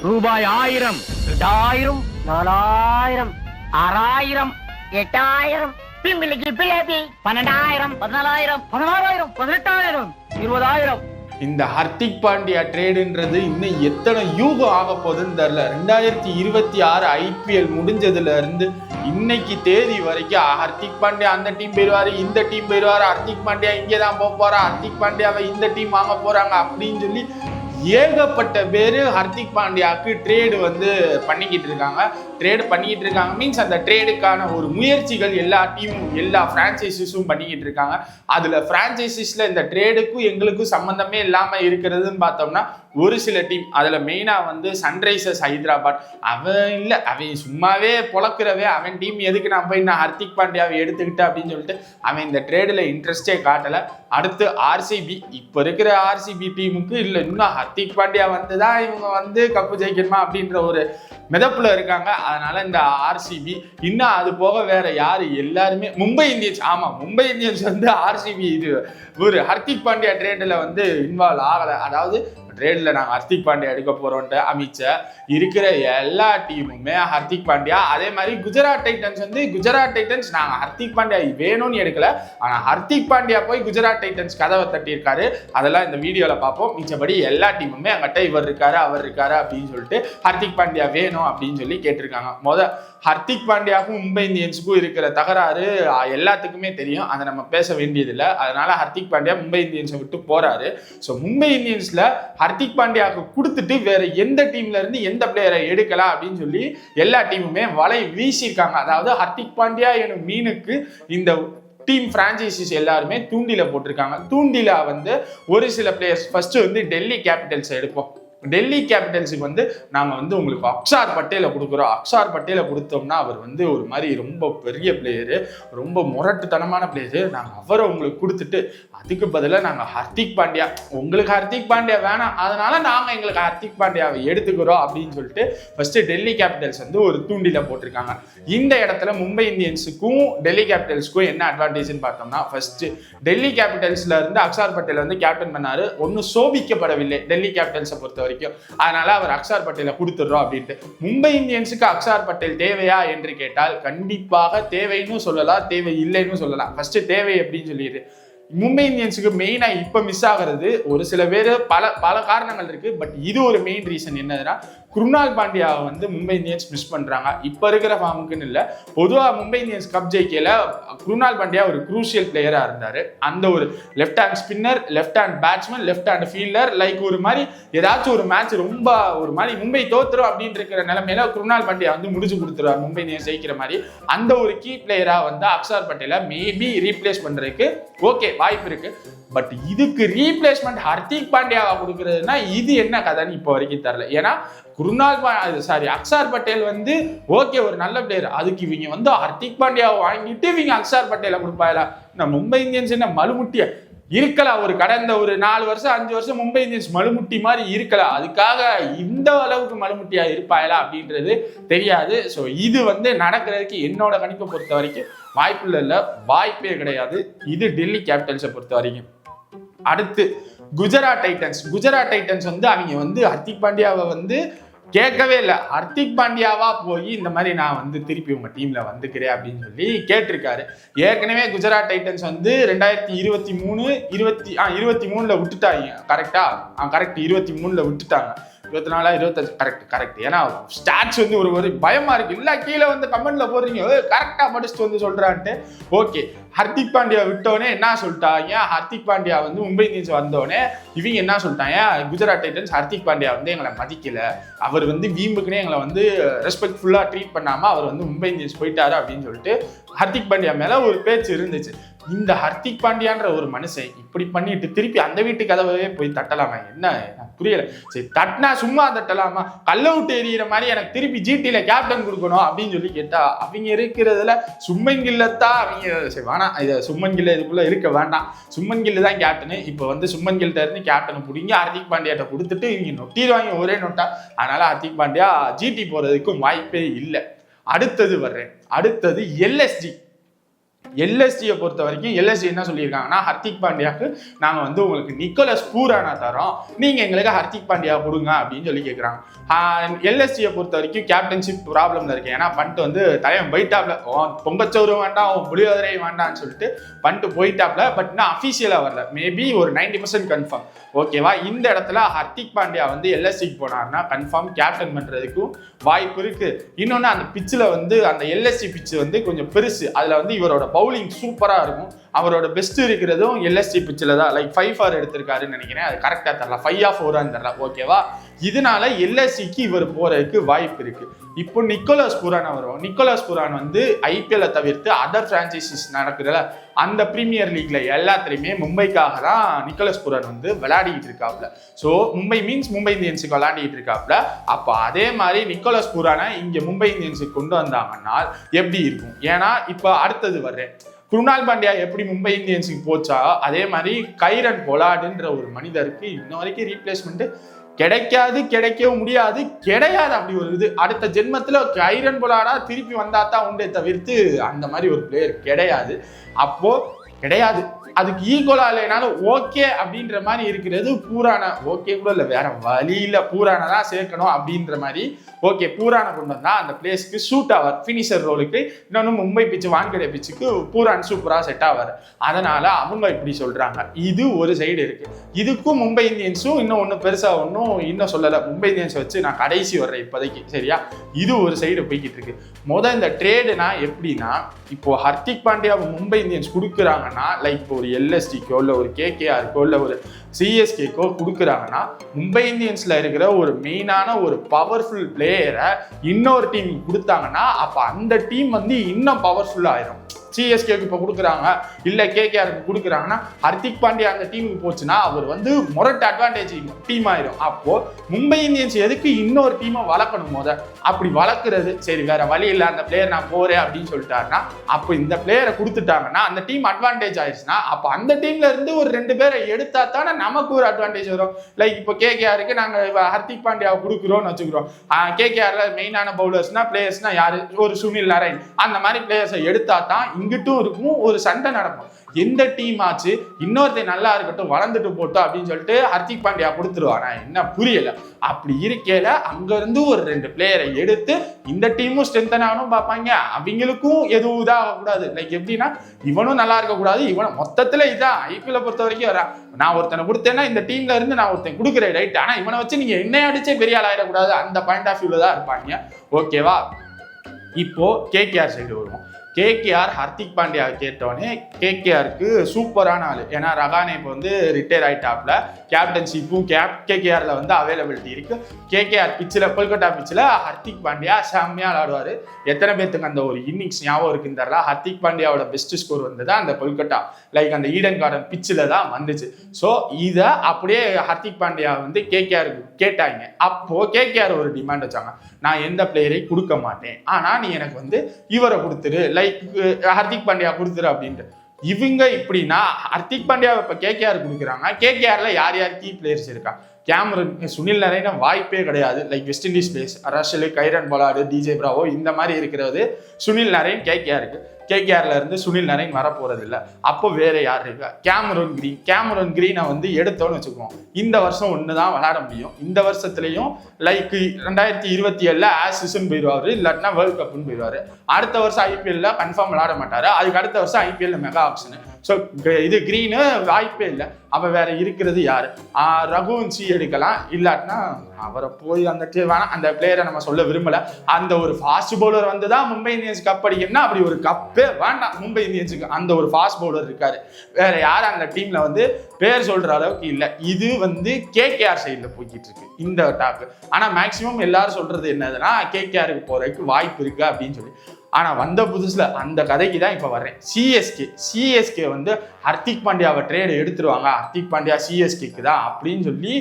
ரூபாய் 1000, 2000, 4000, 6000, 8000, பிள்ளைக்கு பிள்ளைக்கு 12000, 14000, 16000, 18000, 20000. இந்த ஹர்திக் பாண்டியா ட்ரேடுன்றது இன்னும் எத்தனை யூகம் ஆக போகுதுன்னு தெரியல. 2026 IPL முடிஞ்சதுல இருந்து இன்னைக்கு தேதி வரைக்கும் ஹர்திக் பாண்டியா அந்த டீம் போயிடுவாரு, இந்த டீம் போயிடுவாரு, ஹர்திக் பாண்டியா இங்கே தான் போக போறா, ஹர்திக் பாண்டியாவை இந்த டீம் வாங்க போறாங்க அப்படின்னு சொல்லி ஏகப்பட்ட பேர் ஹர்திக் பாண்டியாவுக்கு ட்ரேடு பண்ணிக்கிட்டு இருக்காங்க. மீன்ஸ் அந்த ட்ரேடுக்கான ஒரு முயற்சிகள் எல்லா டீமும் எல்லா பிரான்ச்சைசிஸும் பண்ணிக்கிட்டு இருக்காங்க. அதுல பிரான்ச்சைசிஸ்ல இந்த ட்ரேடுக்கும் எங்களுக்கும் சம்பந்தமே இல்லாம இருக்கிறதுன்னு பார்த்தோம்னா ஒரு சில டீம், அதுல மெயினா சன்ரைசர்ஸ் ஹைதராபாத். அவன் சும்மாவே பொழக்கிறவே, அவன் டீம் எதுக்கு நான் போய் ஹர்திக் பாண்டியாவை எடுத்துக்கிட்டேன் அப்படின்னு சொல்லிட்டு அவன் இந்த ட்ரேடுல இன்ட்ரெஸ்டே காட்டல. அடுத்து RCB, இப்ப இருக்கிற RCB டீமுக்கு இல்ல இன்னும் ஹர்திக் பாண்டியா வந்துதான் இவங்க கப்பு ஜெயிக்கணுமா அப்படின்ற ஒரு மிதப்புல இருக்காங்க. அதனால இந்த RCB இன்னும் அது போக வேற யாரு, எல்லாருமே மும்பை இந்தியன்ஸ் RCB இது ஒரு ஹர்திக் பாண்டியா ட்ரேட்ல இன்வால்வ் ஆகல. அதாவது ட்ரேட்ல நாங்க ஹர்திக் பாண்டியா எடுக்க போறோம்ட்டு அமித்ஷா இருக்கிற எல்லா டீமுமே ஹர்திக் பாண்டியா. அதே மாதிரி குஜராத் டைட்டன்ஸ் நாங்க ஹர்திக் பாண்டியா வேணும்னு எடுக்கல, ஆனா ஹர்திக் பாண்டியா போய் குஜராத் டைட்டன்ஸ் கதவை தட்டி இருக்காரு. அதெல்லாம் இந்த வீடியோல பார்ப்போம். மிச்சபடி எல்லா டீமுமே அங்கிட்ட இவர் இருக்காரு அவர் இருக்காரு அப்படின்னு சொல்லிட்டு ஹர்திக் பாண்டியா வேணும் அப்படின்னு சொல்லி கேட்டிருக்காங்க. ஹர்திக் பாண்டியாவுக்கும் மும்பை இந்தியன்ஸுக்கும் இருக்கிற தகராறு எல்லாத்துக்குமே தெரியும், அதை நம்ம பேச வேண்டியதில்லை. அதனால ஹர்திக் பாண்டியா மும்பை இந்தியன்ஸை விட்டு போறாரு. ஸோ மும்பை இந்தியன்ஸ்ல ஹர்திக் பாண்டியாவுக்கு கொடுத்துட்டு வேற எந்த டீம்ல இருந்து எந்த பிளேயரை எடுக்கலாம் அப்படின்னு சொல்லி எல்லா டீமுமே வலை வீசியிருக்காங்க. அதாவது ஹர்திக் பாண்டியா எனும் மீனுக்கு இந்த டீம் பிரான்ச்சைசிஸ் எல்லாருமே தூண்டில போட்டிருக்காங்க. தூண்டில ஒரு சில பிளேயர்ஸ் ஃபர்ஸ்ட் டெல்லி கேபிட்டல்ஸ் எடுப்போம். டெல்லி கேபிட்டல்ஸுக்கு நாங்கள் உங்களுக்கு அக்ஷார் பட்டேலை கொடுக்குறோம். அக்ஷார் பட்டேலை கொடுத்தோம்னா அவர் ஒரு மாதிரி ரொம்ப பெரிய பிளேயரு, ரொம்ப முரட்டுத்தனமான பிளேயரு, நாங்கள் அவரை உங்களுக்கு கொடுத்துட்டு அதுக்கு பதிலாக நாங்கள் ஹர்திக் பாண்டியா, உங்களுக்கு ஹர்திக் பாண்டியா வேணாம் அதனால நாங்கள் எங்களுக்கு ஹர்திக் பாண்டியாவை எடுத்துக்கிறோம் அப்படின்னு சொல்லிட்டு ஃபர்ஸ்ட் டெல்லி கேபிட்டல்ஸ் ஒரு தூண்டில போட்டிருக்காங்க. இந்த இடத்துல மும்பை இந்தியன்ஸுக்கும் டெல்லி கேபிட்டல்ஸுக்கும் என்ன அட்வான்டேஜ்னு பார்த்தோம்னா, ஃபர்ஸ்ட் டெல்லி கேபிட்டல்ஸ்ல இருந்து அக்ஷார் பட்டேல் கேப்டன் பண்ணாரு, ஒன்றும் சோபிக்கப்படவில்லை டெல்லி கேபிட்டல்ஸை பொறுத்த வரைக்கும். அதனால அவர் அக்ஷார் பட்டேலை கொடுத்துடுறோம் அப்படின்ட்டு. மும்பை இந்தியன்ஸுக்கு அக்ஷார் பட்டேல் தேவையா என்று கேட்டால் கண்டிப்பாக தேவைன்னு சொல்லலாம், தேவை இல்லைன்னு சொல்லலாம். ஃபர்ஸ்ட் தேவை அப்படின்னு சொல்லிடு. மும்பை இந்தியன்ஸுக்கு மெயினா இப்ப மிஸ் ஆகிறது ஒரு சில பேர் பல காரணங்கள் இருக்கு. பட் இது ஒரு மெயின் ரீசன் என்னதுன்னா, குருணால் பாண்டியாவை மும்பை இந்தியன்ஸ் மிஸ் பண்றாங்க. இப்ப இருக்கிற ஃபார்முக்குன்னு இல்லை, பொதுவா மும்பை இந்தியன்ஸ் கப் ஜெயிக்கல குருணால் பாண்டியா ஒரு குரூசியல் பிளேயரா இருந்தாரு. அந்த ஒரு left hand spinner, left hand batsman, left hand fielder, like ஒரு மாதிரி ஏதாச்சும் ஒரு மேட்ச் ரொம்ப ஒரு மாதிரி மும்பை தோத்துரும் அப்படின்னு இருக்கிற நிலைமையில குருணால் பாண்டியா முடிச்சு கொடுத்துருவார் மும்பை இந்தியன்ஸ் ஜெயிக்கிற மாதிரி. அந்த ஒரு கீ பிளேயரா அக்ஷார் பட்டேலை மேபி ரீப்ளேஸ் பண்றதுக்கு ஓகே வாய்ப்பு இருக்கு. பட் இதுக்கு ரீப்ளேஸ்மெண்ட் ஹர்திக் பாண்டியாவா கொடுக்கறதுன்னா இது என்ன கதைன்னு இப்போ வரைக்கும் தெரியல. ஏன்னா அக்ஷார் பட்டேல் ஓகே ஒரு நல்ல பிளேயர், அதுக்கு இவங்க ஹர்திக் பாண்டியாவை வாங்கிட்டு இவங்க அக்ஷார் பட்டேலை கொடுப்பாங்களா? மும்பை இந்தியன்ஸ் என்ன மலுமுட்டிய இருக்கலாம், ஒரு கடந்த ஒரு 4 வருஷம் 5 வருஷம் மும்பை இந்தியன்ஸ் மலுமுட்டி மாதிரி இருக்கலாம், அதுக்காக இந்த அளவுக்கு மலுமுட்டியா இருப்பாங்களா அப்படின்றது தெரியாது. ஸோ இது நடக்கிறதுக்கு என்னோட கணிப்பை பொறுத்த வரைக்கும் வாய்ப்பே கிடையாது. இது டெல்லி கேபிட்டல்ஸை பொறுத்த வரைக்கும். அடுத்து குஜராத் டைட்டன்ஸ் அவங்க ஹர்திக் பாண்டியாவை கேட்கவே இல்லை. ஹர்திக் பாண்டியாவா போய் இந்த மாதிரி நான் திருப்பி உங்க டீம்ல வந்துக்கிறேன் அப்படின்னு சொல்லி கேட்டிருக்காரு. ஏற்கனவே குஜராத் டைட்டன்ஸ் 2023 விட்டுட்டாங்க. கரெக்டா? கரெக்ட், 23 விட்டுட்டாங்க. 24 25 கரெக்ட். ஏன்னா ஸ்டாட்ஸ் ஒரு பயமா இருக்கு. இல்ல கீழே கமெண்ட்ல போடுறீங்க கரெக்டா படிச்சுட்டு சொல்றான்ட்டு. ஓகே, ஹர்திக் பாண்டியா விட்டோடனே என்ன சொல்லிட்டாங்க, ஹர்திக் பாண்டியா மும்பை இந்தியன்ஸ் வந்தோடனே இவங்க என்ன சொல்லிட்டாங்க, குஜராத் டைட்டன்ஸ் ஹர்திக் பாண்டியா எங்களை மதிக்கல, அவர் வீம்புக்குன்னே எங்களை ரெஸ்பெக்ட்ஃபுல்லா ட்ரீட் பண்ணாம அவர் மும்பை இந்தியன்ஸ் போயிட்டாரு அப்படின்னு சொல்லிட்டு ஹர்திக் பாண்டியா மேல ஒரு பேச்சு இருந்துச்சு. இந்த ஹர்திக் பாண்டியான்ற ஒரு மனுஷன் இப்படி பண்ணிட்டு திருப்பி அந்த வீட்டு கதவே போய் தட்டலாமா? என்ன புரியல. சரி, தட்டினா சும்மா தட்டலாமா? கல்ல விட்டு எறிகிற மாதிரி எனக்கு திருப்பி ஜிடில கேப்டன் கொடுக்கணும் அப்படின்னு சொல்லி கேட்டா அவங்க இருக்கிறதுல சும்மன் கில்லத்தான் அவங்க சரி வேணாம், இதை சும்மன் கில்ல இதுக்குள்ள இருக்க வேண்டாம், சும்மன் கில்லு தான் கேப்டனு. இப்போ சும்மன் கில்ட்ட இருந்து கேப்டனை பிடிங்க ஹர்திக் பாண்டியாட்ட கொடுத்துட்டு இவங்க நொட்டிடுவாங்க ஒரே நொட்டா. அதனால ஹர்திக் பாண்டியா ஜிடி போறதுக்கும் வாய்ப்பே இல்லை. அடுத்தது LSG. எல்எஸ்டியை பொறுத்த வரைக்கும் எல்எஸ்டி என்ன சொல்லியிருக்காங்கன்னா ஹர்திக் பாண்டியாவுக்கு நாங்கள் வந்து உங்களுக்கு நிக்கோலஸ் பூரானா தரோம், நீங்கள் எங்களுக்கு ஹர்திக் பாண்டியா கொடுங்க அப்படின்னு சொல்லி கேட்குறாங்க. எல்எஸ்டியை பொறுத்த வரைக்கும் கேப்டன்ஷிப் ப்ராப்ளம்ல இருக்கு. ஏன்னா பண்ட் வந்து தலைவன் போயிட்டாப்ல, பொங்கச்சோறு வேண்டாம் புளியோதரை வேண்டாம்னு சொல்லிட்டு பண்ட் போயிட்டாப்ல. பட் இன்னும் அஃபீஷியலாக வரல, மேபி ஒரு 90% கன்ஃபார்ம். ஓகேவா, இந்த இடத்துல ஹர்திக் பாண்டியா வந்து எல்எஸ்டிக்கு போனார்னா கன்ஃபார்ம் கேப்டன் பண்றதுக்கும் வாய்ப்பு இருக்கு. இன்னொன்று அந்த பிச்சில் வந்து அந்த எல்எஸ்டி பிச்சு வந்து கொஞ்சம் பெருசு, அதில் வந்து இவரோட பவுலிங் சூப்பராக இருக்கும். அவரோட பெஸ்ட் இருக்கிறதும் எல்எஸ்டி பிச்சில் தான். லைக் 5 எடுத்திருக்காருன்னு நினைக்கிறேன், அது கரெக்டாக தரல, 5 தரல. ஓகேவா, இதனால எல்எஸ்சிக்கு இவர் போறதுக்கு வாய்ப்பு இருக்கு. இப்போ நிக்கோலஸ் பூரான் வருவோம். நிக்கோலஸ் பூரான் வந்து ஐபிஎல்லை தவிர்த்து அதர் பிரான்ச்சைசிஸ் நடக்குதுல, அந்த பிரீமியர் லீக்ல எல்லாத்துலயுமே மும்பைக்காக தான் நிக்கோலஸ் பூரான் வந்து விளையாடிட்டு இருக்காப்ல. ஸோ மும்பை மீன்ஸ் மும்பை இந்தியன்ஸுக்கு விளையாடிட்டு இருக்காப்ல. அப்போ அதே மாதிரி நிக்கோலஸ் பூரானை இங்க மும்பை இந்தியன்ஸுக்கு கொண்டு வந்தாங்கன்னா எப்படி இருக்கும்? ஏன்னா இப்போ அடுத்தது வர்றேன், குருணால் பாண்டியா எப்படி மும்பை இந்தியன்ஸுக்கு போச்சா அதே மாதிரி கைரன் பொலார்டுன்ற ஒரு மனிதருக்கு இன்ன வரைக்கும் ரீப்ளேஸ்மெண்ட் கிடைக்கவும் முடியாது, கிடையாது. அப்படி ஒரு இது அடுத்த ஜென்மத்துல கைரன் பொலார்டா திருப்பி வந்தா தான் உண்டே தவிர்த்து அந்த மாதிரி ஒரு பிளேயர் கிடையாது. அப்போ கிடையாது, அதுக்கு ஈக்குவலா இல்லைனாலும் ஓகே அப்படின்ற மாதிரி இருக்கிறது பூரான. ஓகே கூட இல்லை, வேற வழியில பூரான தான் சேர்க்கணும் அப்படின்ற மாதிரி. ஓகே, பூரான கொண்டு வந்தா அந்த பிளேஸ்க்கு சூட் ஆவார், ஃபினிஷர் ரோலுக்கு. இன்னொன்று மும்பை பிச்சு வான்கடை பிச்சுக்கு பூரான் சூப்பரா செட் ஆவார். அதனால அவங்க இப்படி சொல்றாங்க. இது ஒரு சைடு இருக்கு. இதுக்கும் மும்பை இந்தியன்ஸும் இன்னும் பெருசா இன்னும் சொல்லலை. மும்பை இந்தியன்ஸ் வச்சு நான் கடைசி வர்றேன் இப்போதைக்கு, சரியா? இது ஒரு சைடு போய்கிட்டு இருக்கு. இந்த ட்ரேடுனா எப்படின்னா, இப்போ ஹர்திக் பாண்டியாவை மும்பை இந்தியன்ஸ் கொடுக்குறாங்கன்னா லைக் ஒரு எல்எஸ்டிக்கோ இல்லை ஒரு கேகேஆருக்கோ இல்லை ஒரு சிஎஸ்கேக்கோ கொடுக்குறாங்கன்னா மும்பை இந்தியன்ஸ்ல இருக்கிற ஒரு மெயினான ஒரு பவர்ஃபுல் பிளேயரை இன்னொரு டீம் கொடுத்தாங்கன்னா அப்போ அந்த டீம் வந்து இன்னும் பவர்ஃபுல் ஆயிரும். சிஎஸ்கேக்கு இப்போ கொடுக்குறாங்க இல்லை கேகேஆருக்கு கொடுக்குறாங்கன்னா ஹர்திக் பாண்டியா அந்த டீமுக்கு போச்சுன்னா அவர் வந்து மொரட்டு அட்வான்டேஜ் டீம் ஆயிரும். அப்போ மும்பை இந்தியன்ஸ் எதுக்கு இன்னொரு டீமை வளர்க்கணும்? அப்படி வளர்க்குறது சரி, வேற வழி இல்லை, அந்த பிளேயர் நான் போறேன் அப்படின்னு சொல்லிட்டாருன்னா அப்போ இந்த பிளேயரை கொடுத்துட்டாங்கன்னா அந்த டீம் அட்வான்டேஜ் ஆயிடுச்சுன்னா அப்போ அந்த டீம்ல இருந்து ஒரு 2 பேரை எடுத்தா தானே நமக்கு ஒரு அட்வான்டேஜ் வரும். லைக் இப்போ கேகேஆருக்கு நாங்கள் ஹர்திக் பாண்டியாவை கொடுக்குறோம்னு வச்சுக்கிறோம். கேகேஆர்ல மெயினான பவுலர்ஸ்னா பிளேயர்ஸ்னா யாரு? ஒரு சுனில் நரைன், அந்த மாதிரி பிளேயர்ஸை எடுத்தா தான் இங்கிட்டும் இருக்கும் ஒரு சண்டை நடக்கும். எந்த டீம் ஆச்சு இன்னொருத்த நல்லா இருக்கட்டும் வளர்ந்துட்டு போட்டோம் அப்படின்னு சொல்லிட்டு ஹர்திக் பாண்டியா கொடுத்துருவானா? என்ன புரியல. அப்படி இருக்கல அங்க இருந்து ஒரு 2 பிளேயரை எடுத்து இந்த டீமும் ஸ்ட்ரென்தன் ஆகணும் பார்ப்பாங்க, அவங்களுக்கும் எதுவும் இதாக கூடாது. லைக் எப்படின்னா இவனும் நல்லா இருக்க கூடாது, இவனும் மொத்தத்துல இதான் ஐபிஎல் பொறுத்த வரைக்கும் வரா. நான் ஒருத்தனை கொடுத்தேன்னா இந்த டீம்ல இருந்து நான் ஒருத்தன் கொடுக்குறேன் ரைட், ஆனா இவனை வச்சு நீங்க என்ன அடிச்சே பெரிய ஆள் ஆயிடக்கூடாது, அந்த பாயிண்ட் ஆஃப் வியூல தான் இருப்பாங்க. ஓகேவா, இப்போ கேகேஆர் சைடு வருவோம். கேகேஆர் ஹர்திக் பாண்டியா கேட்டோடனே கேகேஆருக்கு சூப்பரான ஆள். ஏன்னா ரகானே இப்போ வந்து ரிட்டையர் ஆயிட்டாப்ல, கேப்டன்ஷிப்பும் கேகேஆர்ல வந்து அவைலபிலிட்டி இருக்கு. கேகேஆர் பிச்சில் கொல்கட்டா பிச்சில் ஹர்திக் பாண்டியா செம்மையா விளையாடுவார். எத்தனை பேருக்கு அந்த ஒரு இன்னிங்ஸ் ஞாபகம் இருக்குன்னு தெரியல. ஹர்திக் பாண்டியாவோட பெஸ்ட் ஸ்கோர் வந்தது அந்த கொல்கட்டா லைக் அந்த ஈடன் கார்டன் பிச்சில் தான் வந்துச்சு. ஸோ இதை அப்படியே ஹர்திக் பாண்டியா வந்து கேகேஆருக்கு கேட்டாங்க. அப்போ கேகேஆர் ஒரு டிமாண்ட் வச்சாங்க, நான் எந்த பிளேயரை கொடுக்க மாட்டேன், ஆனா நீ எனக்கு வந்து இவரை கொடுத்துரு, லைக் ஹர்திக் பாண்டியா கொடுத்துரு அப்படின்ட்டு. இவங்க இப்படின்னா ஹர்திக் பாண்டியா இப்ப கேகேஆர் கொடுக்குறாங்க. கேகேஆர்ல யார் யார் கீ பிளேயர்ஸ் இருக்கா? கேமரன், சுனில் நரைன் வாய்ப்பே கிடையாது. Like West Indies players Russell, Kieron Pollard, DJ Bravo இந்த மாதிரி இருக்கிறது சுனில் நரைன் கேகேஆருக்கு. கேகேஆர்ல இருந்து சுனில் நரைன் வர போறது இல்லை. அப்போ வேற யார் இருக்கா? கேமரன் கிரீனை வந்து எடுத்தோன்னு வச்சுக்குவோம். இந்த வருஷம் ஒண்ணுதான் விளையாட முடியும். இந்த வருஷத்துலயும் லைக் 2027 ஆசிசன் போயிடுவாரு, இல்லாட்டினா வேர்ல்ட் கப்னு போயிடுவாரு. அடுத்த வருஷம் ஐபிஎல்ல கன்ஃபார்ம் விளையாட மாட்டாரு. அதுக்கு அடுத்த வருஷம் ஐபிஎல்ல மெகா ஆப்ஷன். ஸோ இது கிரீனு வாய்ப்பே இல்லை. அவ வேற இருக்கிறது யாரு? ரகுவன்சி எடுக்கலாம், இல்லாட்டினா அவரை போய் அந்த அந்த பிளேயரை நம்ம சொல்ல விரும்பல. அந்த ஒரு ஃபாஸ்ட் பவுலர் வந்துதான் மும்பை இந்தியன்ஸ் கப் அடிக்கணும்னா அப்படி ஒரு கப்பே வேண்டாம் மும்பை இந்தியன்ஸுக்கு. அந்த ஒரு ஃபாஸ்ட் பவுலர் இருக்காரு, வேற யாரும் அந்த டீம்ல வந்து பேர் சொல்ற அளவுக்கு இல்லை. இது வந்து கேகேஆர் சைட்ல போய்கிட்டு இருக்கு இந்த டாக். ஆனா மேக்சிமம் எல்லாரும் சொல்றது என்னதுன்னா கேகேஆருக்கு போறதுக்கு வாய்ப்பு இருக்கு அப்படின்னு சொல்லி. ஆனா வந்த புதுசுல அந்த கதைக்கு தான் இப்ப வர்றேன். சிஎஸ்கே வந்து ஹர்திக் பாண்டியாவை ட்ரேடு எடுத்துருவாங்க, ஹர்திக் பாண்டியா சிஎஸ்கேக்கு தான் அப்படின்னு சொல்லி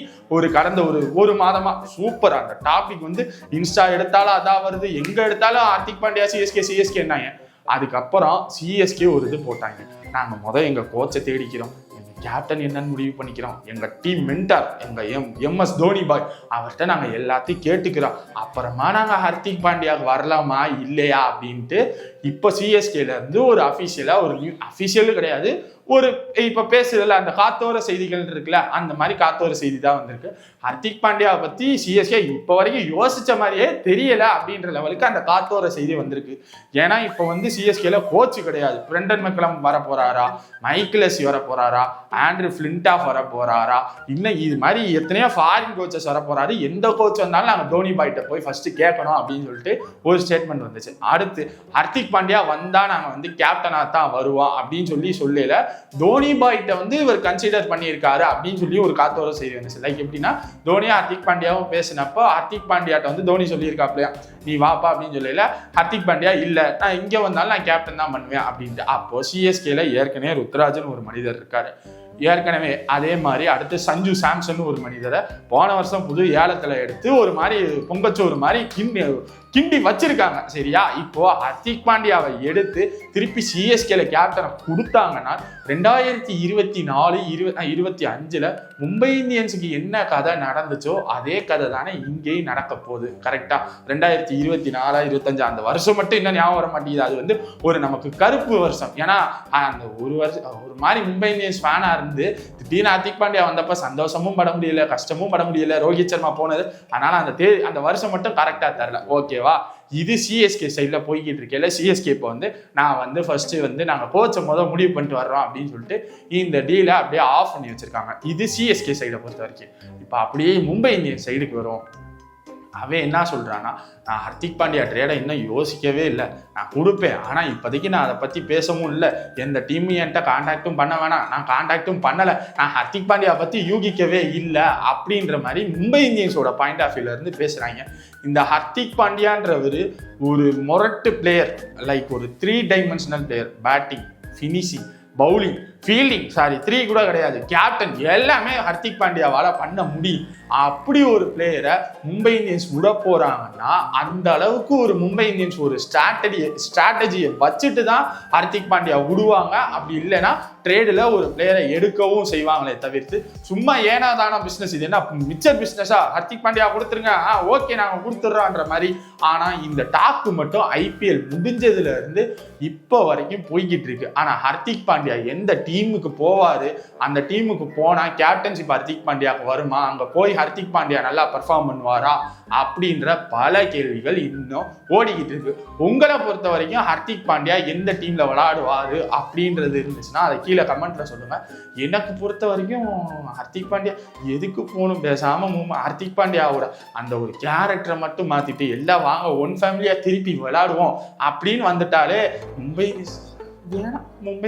கடந்த ஒரு மாதமா சூப்பர் அந்த டாபிக் வந்து இன்ஸ்டா எடுத்தாலும் அதான் வருது, எங்க எடுத்தாலும் ஹர்திக் பாண்டியா சிஎஸ்கேன்னாங்க. அதுக்கப்புறம் சிஎஸ்கே ஒரு இது போட்டாங்க, நாங்க எங்க கோச்சை தேடிக்கிறோம், கேப்டன் என்னன்னு முடிவு பண்ணிக்கிறோம். எங்க டீம் மென்டார் எங்க MS தோனி பாய் அவர்கிட்ட நாங்க எல்லாத்தையும் கேட்டுக்கிறோம். அப்புறமா நாங்க ஹர்திக் பாண்டியாவுக்கு வரலாமா இல்லையா அப்படின்ட்டு இப்போ சிஎஸ்கேல இருந்து ஒரு அஃபிஷியலா ஒரு அஃபிஷியலும் கிடையாது, ஒரு இப்ப பேசுறதுல அந்த காத்தோர செய்திகள் இருக்குல்ல, அந்த மாதிரி காத்தோர செய்தி தான் வந்திருக்கு. ஹர்திக் பாண்டியாவை பத்தி சிஎஸ்கே இப்ப வரைக்கும் யோசிச்ச மாதிரியே தெரியல அப்படின்ற லெவலுக்கு அந்த காத்தோர செய்தி வந்திருக்கு. ஏன்னா இப்ப வந்து சிஎஸ்கேல கோச் கிடையாது. பிரெண்டன் மெக்கலம் வர போறாரா, மைக்கேலசி வர போறாரா, ஆண்ட்ரூ ஃபிளின்டாஃப் வர போறாரா, இன்னும் இது மாதிரி எத்தனையோ ஃபாரின் கோச்சஸ் வர போறாரு. எந்த கோச் வந்தாலும் நாங்க தோனி பாய்கிட்ட போய் ஃபர்ஸ்ட் கேட்கணும் அப்படின்னு சொல்லிட்டு ஒரு ஸ்டேட்மெண்ட் வந்துச்சு. அடுத்து ஹர்திக் பாண்டியா வந்தா நாங்க வந்து கேப்டனா தான் வருவோம் அப்படின்னு சொல்லல, தோனி பாய்கிட்ட வந்து இவர் கன்சிடர் பண்ணியிருக்காரு அப்படின்னு சொல்லி ஒரு காத்தோர செய்தி வந்துச்சு. லைக் எப்படின்னா, தோனியா ஹர்திக் பாண்டியாவும் பேசினப்போ ஹர்திக் பாண்டியாட்ட வந்து தோனி சொல்லியிருக்காப்லையா, நீ வாப்பா அப்படின்னு சொல்லல. ஹர்திக் பாண்டியா இல்ல, நான் இங்க வந்தாலும் நான் கேப்டன் தான் பண்ணுவேன் அப்படின்ட்டு. அப்போ சிஎஸ்கேல ஏற்கனவே ருத்ராஜன் ஒரு மனிதர் இருக்காரு. ஏற்கனவே அதே மாதிரி அடுத்து சஞ்சு சாம்சன் ஒரு மனிதரை போன வருஷம் புது ஏலத்துல எடுத்து ஒரு மாதிரி பொங்கச்சோறு மாதிரி கிண்டி வச்சிருக்காங்க. சரியா, இப்போ ஹர்திக் பாண்டியாவை எடுத்து திருப்பி சிஎஸ்கேல கேப்டனை கொடுத்தாங்கன்னா 2024-25 மும்பை இந்தியன்ஸுக்கு என்ன கதை நடந்துச்சோ அதே கதை தானே இங்கேயும் நடக்க போகுது. கரெக்டா, 2024-25 அந்த வருஷம் மட்டும் இன்னும் ஞாபகம் வர மாட்டேங்குது. அது வந்து ஒரு நமக்கு கருப்பு வருஷம். ஏன்னா அந்த ஒரு வருஷம் ஒரு மாதிரி மும்பை இந்தியன்ஸ் ஃபேனா இருந்து திடீர்னு ஹர்திக் பாண்டியா வந்தப்ப சந்தோஷமும் பட முடியல, கஷ்டமும் பட முடியல, ரோஹித் சர்மா போனது. அதனால அந்த வருஷம் மட்டும் கரெக்டா தரல. ஓகேவா, இது சிஎஸ்கே சைட்ல போய்கிட்டு இருக்கேன். சிஎஸ்கே இப்போ வந்து நான் வந்து ஃபர்ஸ்ட் வந்து நாங்க கோச்சை முடிவு பண்ணிட்டு வர்றோம் அப்படின்னு சொல்லிட்டு இந்த டீலை அப்படியே ஆஃப் பண்ணி வச்சிருக்காங்க. இது சிஎஸ்கே சைடை பொறுத்த வரைக்கும். இப்போ அப்படியே மும்பை இந்தியன்ஸ் சைடுக்கு வரும். அவன் என்ன சொல்றான்னா, நான் ஹர்திக் பாண்டியா ட்ரேடை இன்னும் யோசிக்கவே இல்லை, நான் கொடுப்பேன், ஆனா இப்போதைக்கு நான் அதை பத்தி பேசவும் இல்லை, எந்த டீம் என்கிட்ட கான்டாக்டும் பண்ண வேணாம், நான் கான்டாக்டும் பண்ணலை, நான் ஹர்திக் பாண்டியா பத்தி யூகிக்கவே இல்லை அப்படின்ற மாதிரி மும்பை இந்தியன்ஸோட பாயிண்ட் ஆஃப் வியூல இருந்து பேசுறாங்க. இந்த ஹர்திக் பாண்டியான்றவர் ஒரு மொரட்டு பிளேயர், லைக் ஒரு 3 dimensional player, batting, finishing, bowling, fielding, 3 கூட கிடையாது, கேப்டன், எல்லாமே ஹர்திக் பாண்டியாவால பண்ண முடியும். அப்படி ஒரு பிளேயரை மும்பை இந்தியன்ஸ் விட போறாங்கன்னா அந்த அளவுக்கு ஒரு மும்பை இந்தியன்ஸ் ஒரு ஸ்ட்ராட்டஜியை வச்சுட்டு தான் ஹர்திக் பாண்டியா விடுவாங்க. அப்படி இல்லைன்னா ட்ரேடில் ஒரு பிளேயரை எடுக்கவும் செய்வாங்களே தவிர்த்து சும்மா ஏனாதான பிஸ்னஸ். இது என்ன மிச்சர் பிஸ்னஸா, ஹர்திக் பாண்டியா கொடுத்துருங்க, ஓகே நாங்கள் கொடுத்துட்றோன்ற மாதிரி. ஆனால் இந்த டாக்கு மட்டும் IPL முடிஞ்சதுல இருந்து இப்போ வரைக்கும் போய்கிட்டு இருக்கு. ஆனால் ஹர்திக் பாண்டியா எந்த டீமுக்கு போவாரு, அந்த டீமுக்கு போனா கேப்டன்ஷிப் ஹர்திக் பாண்டியாவுக்கு வருமா, அங்க போய் ஹர்திக் பாண்டியா நல்லா பெர்ஃபார்ம் பண்ணுவாரா அப்படின்ற பல கேள்விகள் இன்னும் ஓடிக்கிட்டு இருக்கு. உங்களை பொறுத்த வரைக்கும் ஹர்திக் பாண்டியா எந்த டீம்ல விளையாடுவாரு அப்படின்றது இருந்துச்சுன்னா அதை கீழே கமெண்ட்ல சொல்லுங்க. எனக்கு பொறுத்த வரைக்கும் ஹர்திக் பாண்டியா எதுக்கு போகணும், பேசாம ஹர்திக் பாண்டியாவோட அந்த ஒரு கேரக்டரை மட்டும் மாத்திட்டு எல்லாம் வாங்க ஒன் ஃபேமிலியா திருப்பி விளையாடுவோம் அப்படின்னு வந்துட்டாலே மும்பை